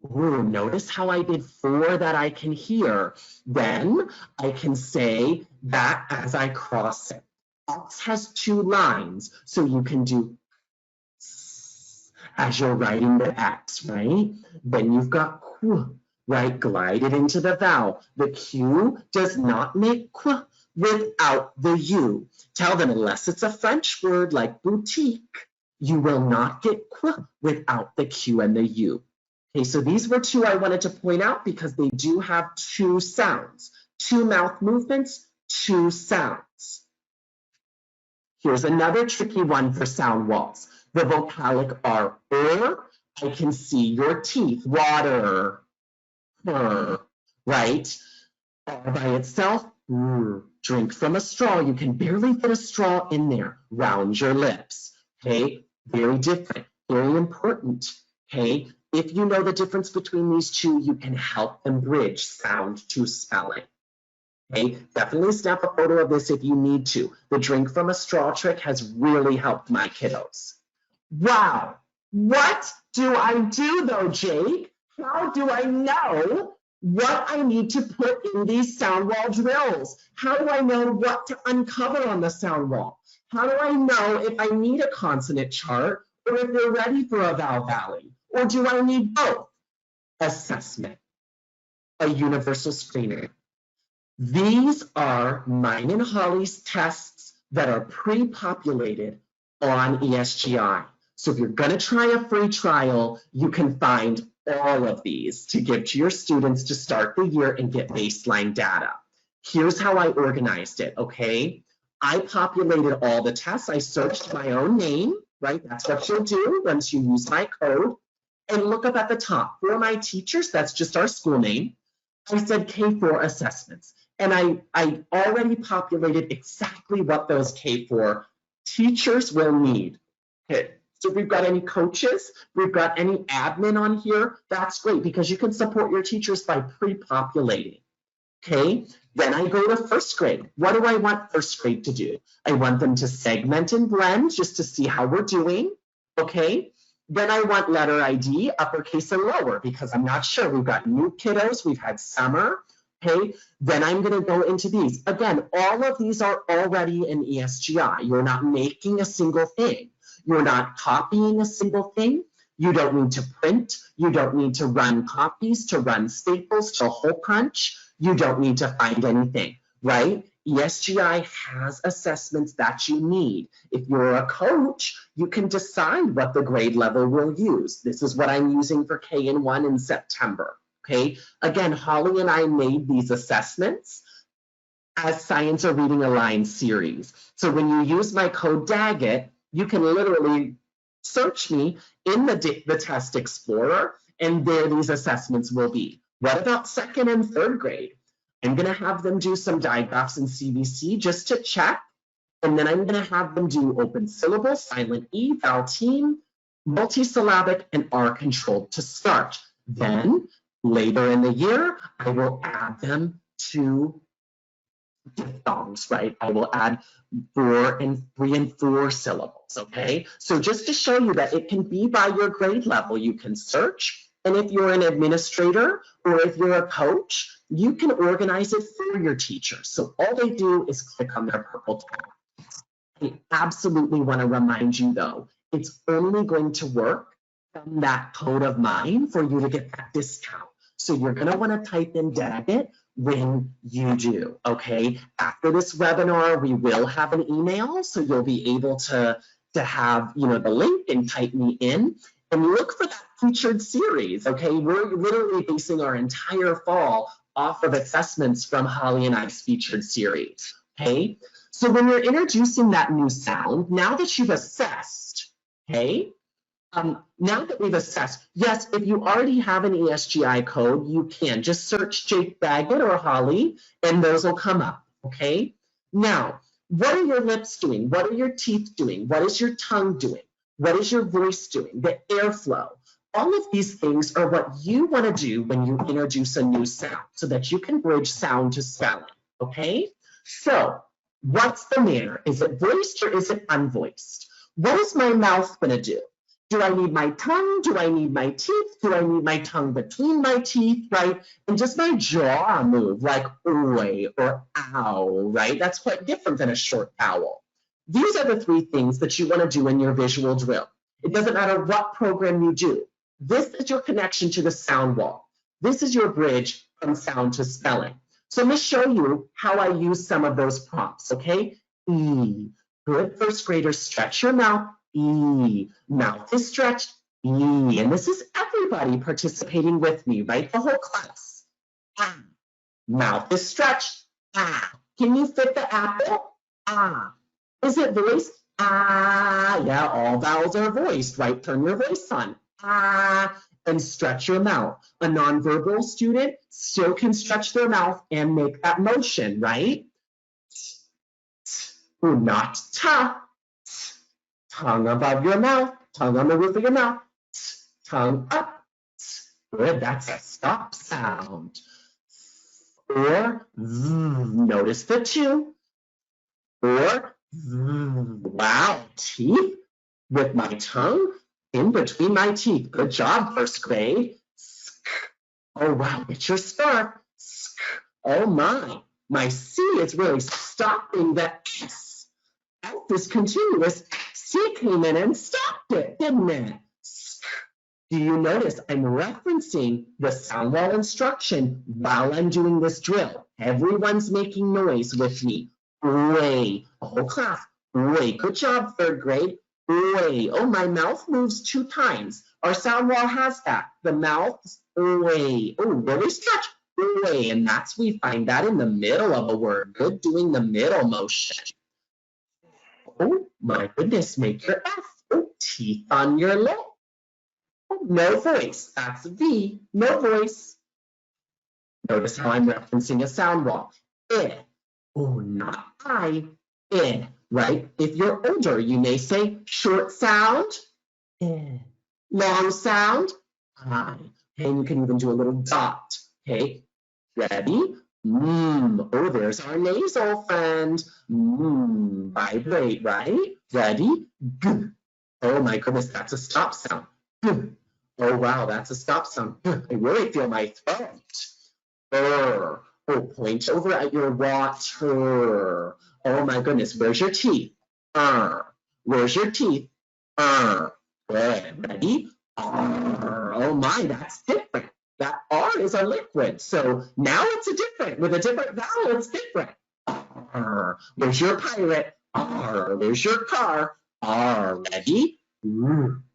Ooh, notice how I did 4 that I can hear. Then I can say that as I cross it. X has 2 lines, so you can do as you're writing the X, right? Then you've got Q, right? Glided into the vowel. The Q does not make Q without the U. Tell them, unless it's a French word like boutique, you will not get Q without the Q and the U. Okay, so these were two I wanted to point out because they do have two sounds, two mouth movements, two sounds. Here's another tricky one for sound walls. The vocalic R, or. I can see your teeth, water, right? R by itself, drink from a straw. You can barely fit a straw in there. Round your lips, okay? Very different, very important, okay? If you know the difference between these two, you can help them bridge sound to spelling. Okay, definitely snap a photo of this if you need to. The drink from a straw trick has really helped my kiddos. Wow, what do I do though, Jake? How do I know what I need to put in these sound wall drills? How do I know what to uncover on the sound wall? How do I know if I need a consonant chart or if they're ready for a vowel valley? Or do I need both? Assessment, a universal screener. These are mine and Holly's tests that are pre-populated on ESGI. So if you're going to try a free trial, you can find all of these to give to your students to start the year and get baseline data. Here's how I organized it, okay? I populated all the tests. I searched my own name, right? That's what you'll do once you use my code. And look up at the top. For my teachers, that's just our school name. I said K4 assessments. And I already populated exactly what those K4 teachers will need. Okay. So if we've got any coaches, we've got any admin on here, that's great because you can support your teachers by pre-populating. Okay, then I go to first grade. What do I want first grade to do? I want them to segment and blend just to see how we're doing. Okay, then I want letter ID, uppercase and lower, because I'm not sure. We've got new kiddos, we've had summer. Okay, then I'm going to go into these. Again, all of these are already in ESGI. You're not making a single thing. You're not copying a single thing. You don't need to print. You don't need to run copies, to run staples, to hole punch. You don't need to find anything, right? ESGI has assessments that you need. If you're a coach, you can decide what the grade level will use. This is what I'm using for K-1 in September, okay? Again, Holly and I made these assessments as Science or Reading Aligned series. So when you use my code Daggett, you can literally search me in the Test Explorer, and there these assessments will be. What about second and third grade? I'm going to have them do some digraphs in CVC just to check, and then I'm going to have them do open syllable, silent E, vowel team, multisyllabic, and R controlled to start. Then later in the year, I will add them to diphthongs, right? I will add 3 and 4 syllables, okay? So just to show you that it can be by your grade level, you can search. And if you're an administrator or if you're a coach, you can organize it for your teachers. So all they do is click on their purple tab. I absolutely want to remind you though, it's only going to work from that code of mine for you to get that discount. So you're going to want to type in Daggett when you do, okay? After this webinar, we will have an email, so you'll be able to have, the link and type me in. And look for that featured series, okay? We're literally basing our entire fall off of assessments from Holly and I's featured series, okay? So when you're introducing that new sound, now that you've assessed, okay? Now that we've assessed, yes, if you already have an ESGI code, you can just search Jake Daggett or Holly, and those will come up, okay? Now, what are your lips doing? What are your teeth doing? What is your tongue doing? What is your voice doing? The airflow. All of these things are what you want to do when you introduce a new sound so that you can bridge sound to spelling, okay? So what's the manner? Is it voiced or is it unvoiced? What is my mouth going to do? Do I need my tongue? Do I need my teeth? Do I need my tongue between my teeth, right? And does my jaw move like oi or ow, right? That's quite different than a short vowel. These are the 3 things that you want to do in your visual drill. It doesn't matter what program you do. This is your connection to the sound wall. This is your bridge from sound to spelling. So I'm going to show you how I use some of those prompts, okay? E. Good first graders, stretch your mouth. E. Mouth is stretched. E. And this is everybody participating with me, right? The whole class. Ah. Mouth is stretched. Ah. Can you fit the apple? Ah. Is it voiced? Ah. Yeah, all vowels are voiced, right? Turn your voice on. Ah. And stretch your mouth. A nonverbal student still can stretch their mouth and make that motion, right? Ooh, not ta. Tongue above your mouth, tongue on the roof of your mouth, tongue up. Good, that's a stop sound. Or notice the two. Or wow, teeth with my tongue in between my teeth. Good job, first grade. Oh, wow, it's your start. Oh, my C is really stopping the S. F is continuous. C came in and stopped it, didn't it? Do you notice I'm referencing the sound wall instruction while I'm doing this drill? Everyone's making noise with me. Way, the whole class. Way, good job, third grade. Way. Oh, my mouth moves 2 times. Our sound wall has that. The mouth, way. Oh, really stretch. Way. And we find that in the middle of a word. Good doing the middle motion. Oh, my goodness, make your F. Oh, teeth on your lip. Oh, no voice. That's V. No voice. Notice how I'm referencing a sound wall. Eh. Oh, not I. Eh. Right? If you're older, you may say short sound, long sound, I. And you can even do a little dot. Okay, ready? Oh, there's our nasal friend. Vibrate, right? Ready? G. Oh my goodness, that's a stop sound. G. Oh wow, that's a stop sound. I really feel my throat. Oh, point over at your water. Oh my goodness, where's your teeth? Where's your teeth? Good, ready? Oh my, that's different. That R is a liquid, so now it's with a different vowel, it's different. Where's your pirate? Where's your car? Ready?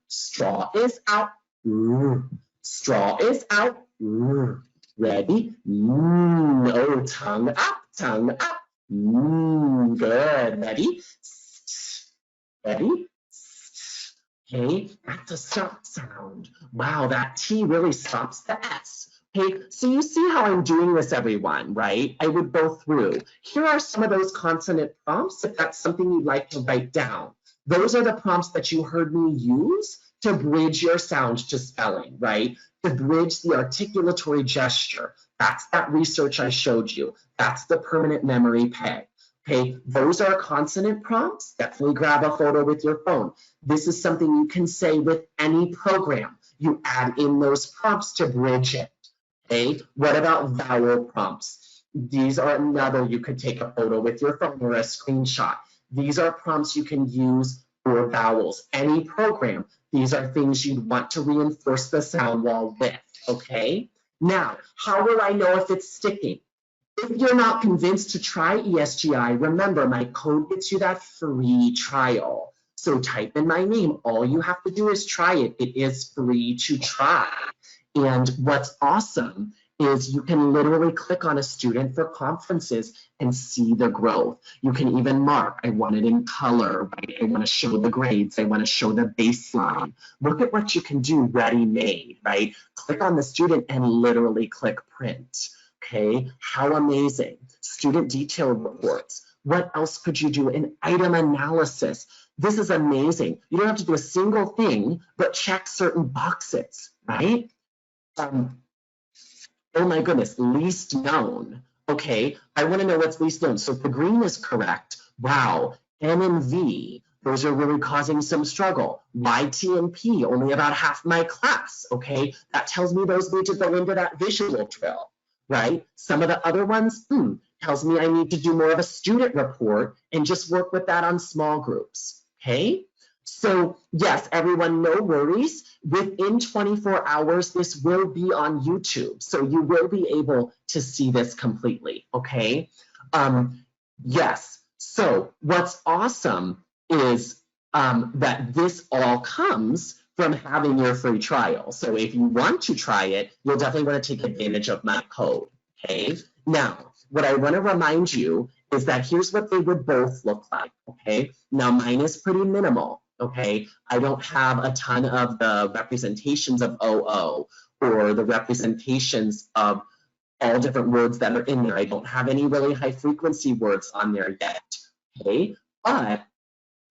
Straw is out. Straw is out. Ready? Oh, tongue up, tongue up. Good. Ready? Ready? Okay, that's a stop sound. Wow, that T really stops the S. Okay, so you see how I'm doing this, everyone, right? I would go through. Here are some of those consonant prompts, if that's something you'd like to write down. Those are the prompts that you heard me use to bridge your sound to spelling, right? To bridge the articulatory gesture. That's that research I showed you. That's the permanent memory peg. Okay, those are consonant prompts. Definitely grab a photo with your phone. This is something you can say with any program. You add in those prompts to bridge it. Okay, what about vowel prompts? These are another, you could take a photo with your phone or a screenshot. These are prompts you can use for vowels. Any program, these are things you'd want to reinforce the sound wall with, okay? Now, how will I know if it's sticking? If you're not convinced to try ESGI, remember my code gets you that free trial. So type in my name. All you have to do is try it. It is free to try. And what's awesome is you can literally click on a student for conferences and see the growth. You can even mark, I want it in color, right? I want to show the grades. I want to show the baseline. Look at what you can do ready-made, right? Click on the student and literally click print. Okay, how amazing. Student detail reports. What else could you do? An item analysis. This is amazing. You don't have to do a single thing, but check certain boxes, right? Oh my goodness, least known. Okay, I want to know what's least known. So if the green is correct, wow, N and V, those are really causing some struggle. Y, T, and P, only about half my class, okay? That tells me those need to go into that visual drill. Right? Some of the other ones, tells me I need to do more of a student report and just work with that on small groups, okay? So yes, everyone, no worries. Within 24 hours, this will be on YouTube. So you will be able to see this completely, okay? Yes, so what's awesome is that this all comes from having your free trial. So if you want to try it, you'll definitely want to take advantage of my code, okay? Now, what I want to remind you is that here's what they would both look like, okay? Now, mine is pretty minimal, okay? I don't have a ton of the representations of OO or the representations of all different words that are in there. I don't have any really high frequency words on there yet, okay? But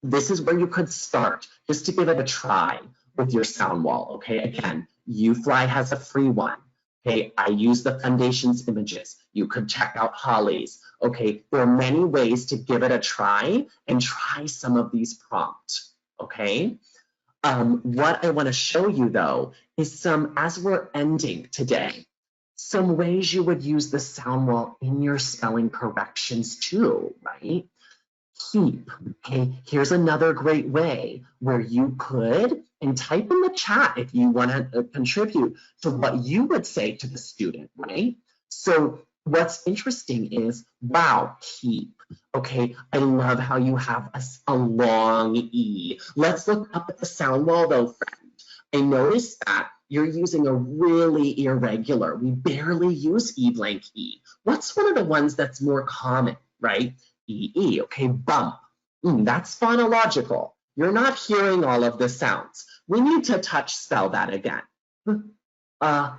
this is where you could start just to give it a try with your sound wall, okay? Again, UFly has a free one, okay? I use the Foundations images. You could check out Holly's, okay? There are many ways to give it a try and try some of these prompts, okay? What I want to show you though is some, as we're ending today, some ways you would use the sound wall in your spelling corrections too, right? Keep, okay, here's another great way where you could, and type in the chat if you want to contribute to what you would say to the student, right? So what's interesting is, wow, keep, okay, I love how you have a long E. Let's look up at the sound wall though, friend. I noticed that you're using a really irregular, we barely use E blank E. What's one of the ones that's more common, right? EE, okay, bump, that's phonological. You're not hearing all of the sounds. We need to touch spell that again. Bump,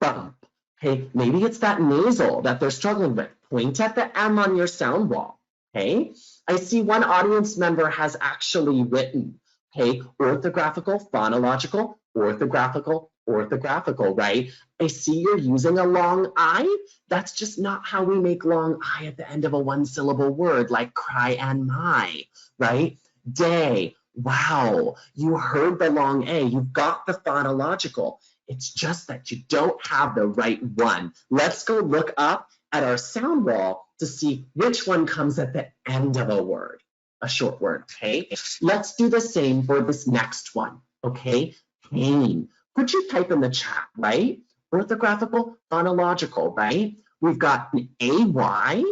okay, maybe it's that nasal that they're struggling with. Point at the M on your sound wall, okay? I see one audience member has actually written, okay, orthographical, phonological, orthographical, orthographical, right? I see you're using a long I. That's just not how we make long I at the end of a one-syllable word like cry and my, right? Day, wow, you heard the long A, you've got the phonological. It's just that you don't have the right one. Let's go look up at our sound wall to see which one comes at the end of a word, a short word, okay? Let's do the same for this next one, okay? Pain. Could you type in the chat, right? Orthographical, phonological, right? We've got an AY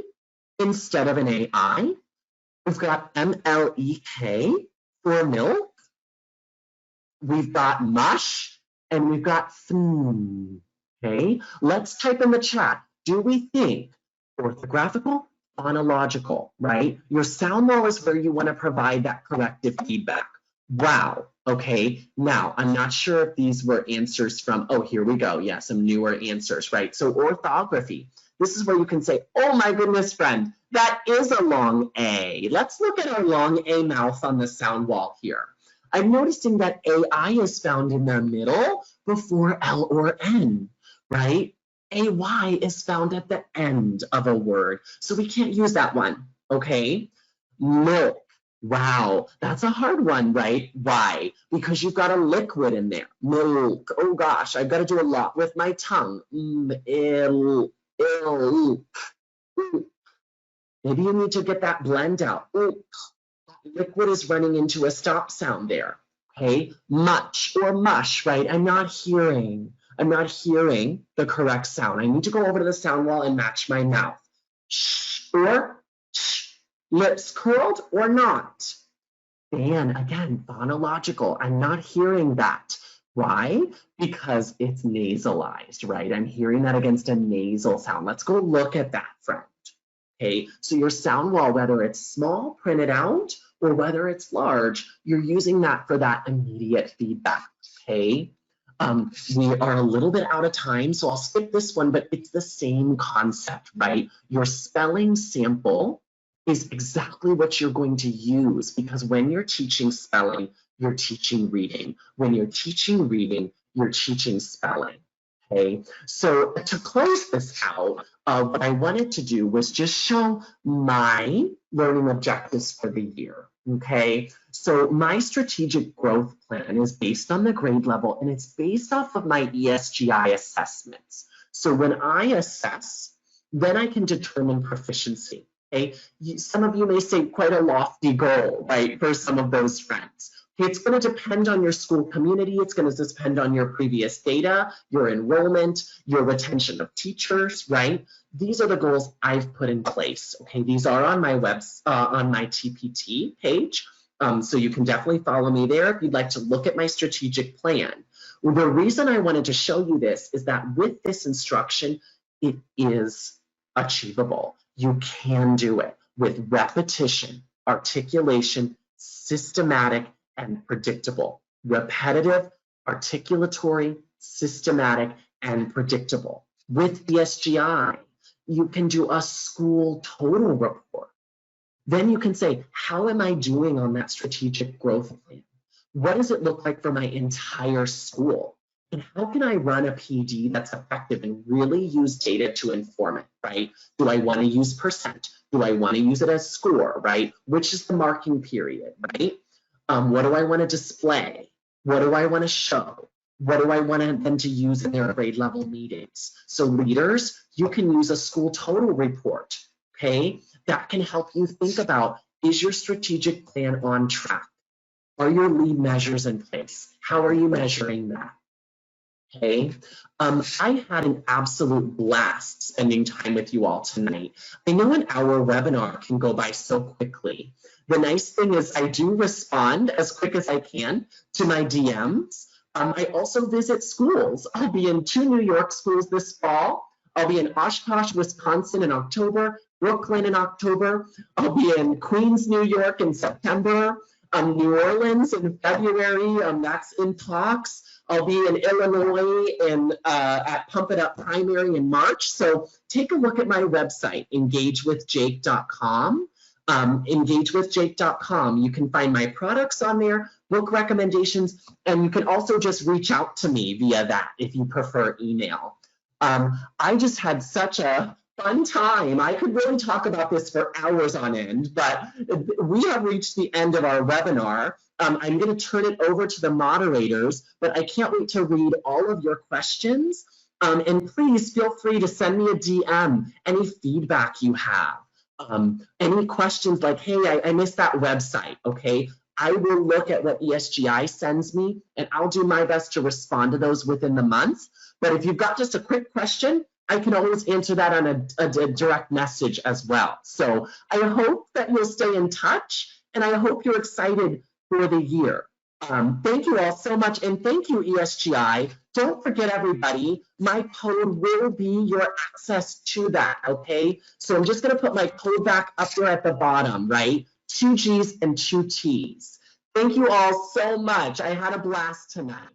instead of an AI. We've got MLEK for milk. We've got mush, and we've got okay? Let's type in the chat. Do we think orthographical, phonological, right? Your sound wall is where you want to provide that corrective feedback. Wow, okay, now I'm not sure if these were answers from, oh, here we go, yeah, some newer answers, right? So orthography, this is where you can say, oh my goodness, friend, that is a long A. Let's look at our long A mouth on the sound wall here. I'm noticing that AI is found in the middle before L or N, right? AY is found at the end of a word, so we can't use that one, okay? Milk. Wow, that's a hard one, right? Why? Because you've got a liquid in there. Milk. Oh gosh, I've got to do a lot with my tongue. Ill. Maybe you need to get that blend out. That liquid is running into a stop sound there. Okay, much or mush, right? I'm not hearing the correct sound. I need to go over to the sound wall and match my mouth. Sh or sh. Lips curled or not? Dan, again, phonological. I'm not hearing that. Why? Because it's nasalized, right? I'm hearing that against a nasal sound. Let's go look at that, friend. Okay, so your sound wall, whether it's small, printed out, or whether it's large, you're using that for that immediate feedback, okay? We are a little bit out of time, so I'll skip this one, but it's the same concept, right? Your spelling sample is exactly what you're going to use, because when you're teaching spelling, you're teaching reading. When you're teaching reading, you're teaching spelling, okay? So to close this out, what I wanted to do was just show my learning objectives for the year, okay? So my strategic growth plan is based on the grade level, and it's based off of my ESGI assessments. So when I assess, then I can determine proficiency. Okay, some of you may say quite a lofty goal, right, for some of those friends. Okay, it's going to depend on your school community. It's going to depend on your previous data, your enrollment, your retention of teachers, right? These are the goals I've put in place. Okay, these are on my on my TPT page, so you can definitely follow me there if you'd like to look at my strategic plan. Well, the reason I wanted to show you this is that with this instruction, it is achievable. You can do it with repetition, articulation, systematic, and predictable. Repetitive, articulatory, systematic, and predictable. With ESGI, you can do a school total report. Then you can say, how am I doing on that strategic growth plan? What does it look like for my entire school? And how can I run a PD that's effective and really use data to inform it, right? Do I want to use percent? Do I want to use it as score, right? Which is the marking period, right? What do I want to display? What do I want to show? What do I want them to use in their grade level meetings? So leaders, you can use a school total report, okay? That can help you think about, is your strategic plan on track? Are your lead measures in place? How are you measuring that? Okay, I had an absolute blast spending time with you all tonight. I know an hour webinar can go by so quickly. The nice thing is I do respond as quick as I can to my DMs. I also visit schools. I'll be in 2 New York schools this fall. I'll be in Oshkosh, Wisconsin in October, Brooklyn in October. I'll be in Queens, New York in September, New Orleans in February, that's in talks. I'll be in Illinois at Pump It Up Primary in March. So take a look at my website, engagewithjake.com. Engagewithjake.com. You can find my products on there, book recommendations, and you can also just reach out to me via that if you prefer email. I just had such a fun time. I could really talk about this for hours on end, but we have reached the end of our webinar. I'm going to turn it over to the moderators, but I can't wait to read all of your questions. And please feel free to send me a DM, any feedback you have, any questions like, hey, I missed that website, okay? I will look at what ESGI sends me, and I'll do my best to respond to those within the month. But if you've got just a quick question, I can always answer that on a direct message as well. So I hope that you'll stay in touch, and I hope you're excited for the year. Thank you all so much, and thank you, ESGI. Don't forget, everybody, my code will be your access to that, okay? So I'm just going to put my code back up there at the bottom, right? 2 G's and 2 T's. Thank you all so much. I had a blast tonight.